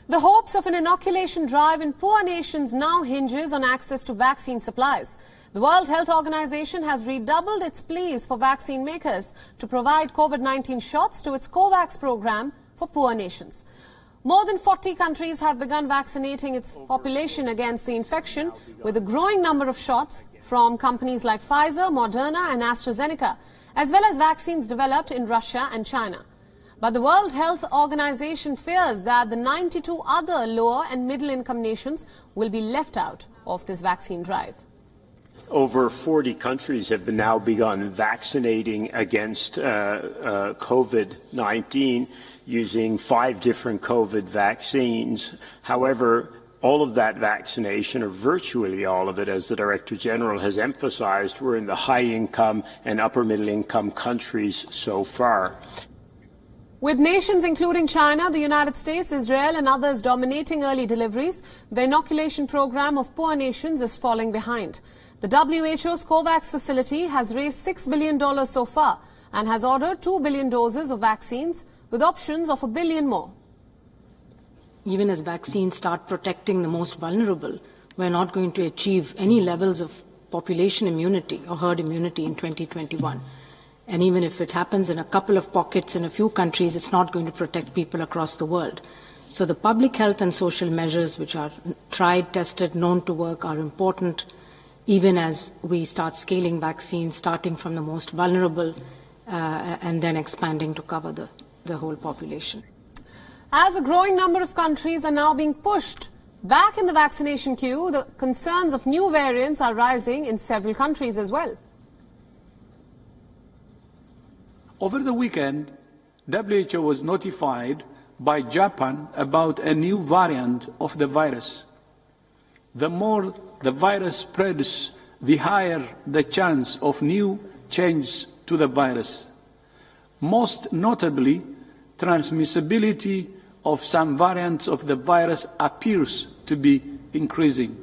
The hopes of an inoculation drive in poor nations now hinges on access to vaccine supplies. The World Health Organization has redoubled its pleas for vaccine makers to provide COVID-19 shots to its COVAX program for poor nations. More than 40 countries have begun vaccinating its population against the infection, with a growing number of shots from companies like Pfizer, Moderna and AstraZeneca, as well as vaccines developed in Russia and China. But the World Health Organization fears that the 92 other lower and middle-income nations will be left out of this vaccine drive. Over 40 countries have now begun vaccinating against COVID-19 using 5 different COVID vaccines. However, all of that vaccination, or virtually all of it, as the Director General has emphasized, were in the high-income and upper-middle-income countries so far. With nations including China, the United States, Israel and others dominating early deliveries, the inoculation program of poor nations is falling behind. The WHO's COVAX facility has raised $6 billion so far and has ordered 2 billion doses of vaccines with options of 1 billion more. Even as vaccines start protecting the most vulnerable, we're not going to achieve any levels of population immunity or herd immunity in 2021. And even if it happens in a couple of pockets in a few countries, it's not going to protect people across the world. So the public health and social measures which are tried, tested, known to work are important, even as we start scaling vaccines, starting from the most vulnerable and then expanding to cover the whole population. As a growing number of countries are now being pushed back in the vaccination queue, the concerns of new variants are rising in several countries as well. Over the weekend, WHO was notified by Japan about a new variant of the virus. The more the virus spreads, the higher the chance of new changes to the virus. Most notably, transmissibility of some variants of the virus appears to be increasing.